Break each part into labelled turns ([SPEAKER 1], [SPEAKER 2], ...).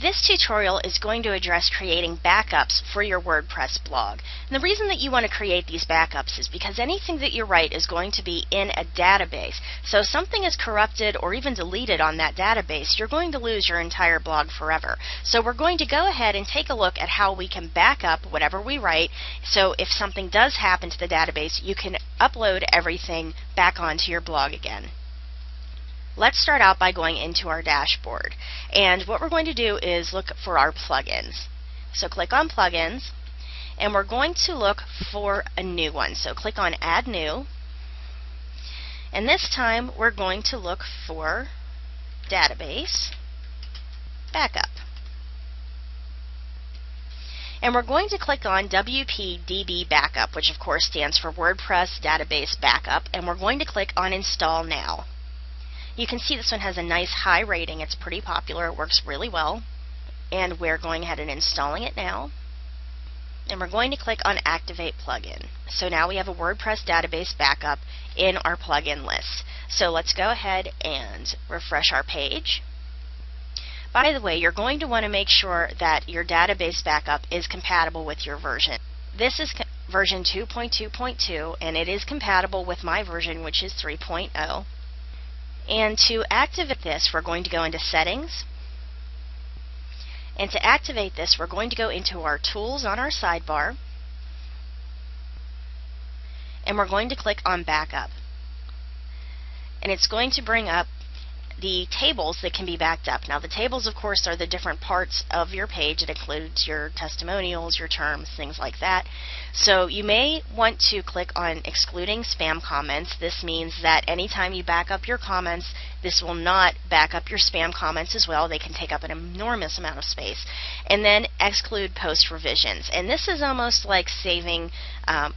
[SPEAKER 1] This tutorial is going to address creating backups for your WordPress blog. And the reason that you want to create these backups is because anything that you write is going to be in a database. So if something is corrupted or even deleted on that database, you're going to lose your entire blog forever. So we're going to go ahead and take a look at how we can back up whatever we write. So if something does happen to the database, you can upload everything back onto your blog again. Let's start out by going into our dashboard, and what we're going to do is look for our plugins. So click on plugins, and we're going to look for a new one. So click on add new, and this time we're going to look for database backup. And we're going to click on WPDB Backup, which of course stands for WordPress Database Backup, and we're going to click on Install Now. You can see this one has a nice high rating. It's pretty popular. It works really well. And we're going ahead and installing it now. And we're going to click on Activate Plugin. So now we have a WordPress database backup in our plugin list. So let's go ahead and refresh our page. By the way, you're going to want to make sure that your database backup is compatible with your version. This is version 2.2.2, and it is compatible with my version, which is 3.0. And to activate this, we're going to go into Settings. And to activate this, we're going to go into our Tools on our sidebar. And we're going to click on Backup. And it's going to bring up the tables that can be backed up. Now the tables, of course, are the different parts of your page. It includes your testimonials, your terms, things like that. So you may want to click on excluding spam comments. This means that anytime you back up your comments, this will not back up your spam comments as well. They can take up an enormous amount of space. And then exclude post revisions. And this is almost like saving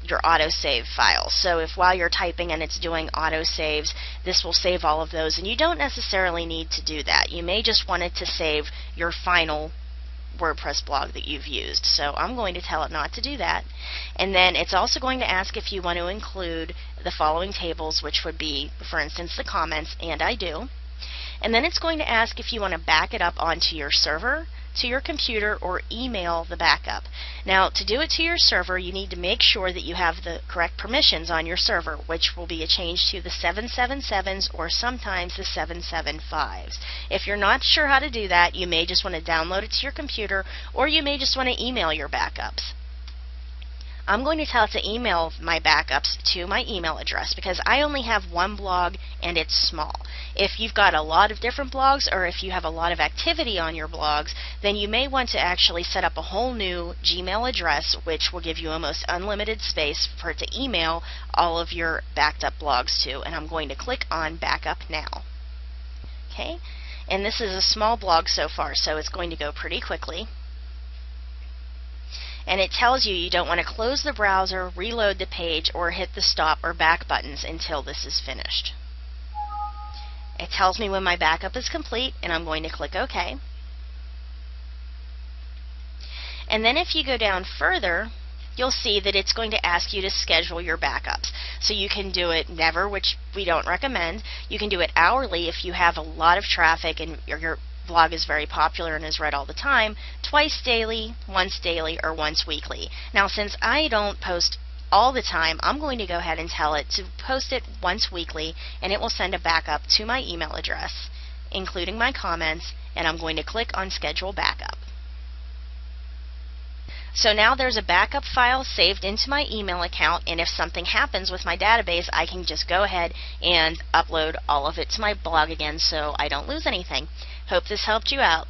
[SPEAKER 1] your autosave files. So if while you're typing and it's doing autosaves, this will save all of those, and you don't necessarily need to do that. You may just want it to save your final WordPress blog that you've used. So I'm going to tell it not to do that. And then it's also going to ask if you want to include the following tables, which would be, for instance, the comments, and I do. And then it's going to ask if you want to back it up onto your server, to your computer, or email the backup. Now, to do it to your server, you need to make sure that you have the correct permissions on your server, which will be a change to the 777s or sometimes the 775s. If you're not sure how to do that, you may just want to download it to your computer, or you may just want to email your backups. I'm going to tell it to email my backups to my email address because I only have one blog and it's small. If you've got a lot of different blogs, or if you have a lot of activity on your blogs, then you may want to actually set up a whole new Gmail address, which will give you almost unlimited space for it to email all of your backed up blogs to. And I'm going to click on Backup Now. Okay, and this is a small blog so far, so it's going to go pretty quickly. And it tells you don't want to close the browser, reload the page, or hit the stop or back buttons until this is finished. It tells me when my backup is complete, and I'm going to click OK. And then if you go down further, you'll see that it's going to ask you to schedule your backups. So you can do it never, which we don't recommend. You can do it hourly if you have a lot of traffic and your blog is very popular and is read all the time, twice daily, once daily, or once weekly. Now, since I don't post all the time, I'm going to go ahead and tell it to post it once weekly, and it will send a backup to my email address, including my comments, and I'm going to click on Schedule Backup. So now there's a backup file saved into my email account, and if something happens with my database, I can just go ahead and upload all of it to my blog again so I don't lose anything. Hope this helped you out.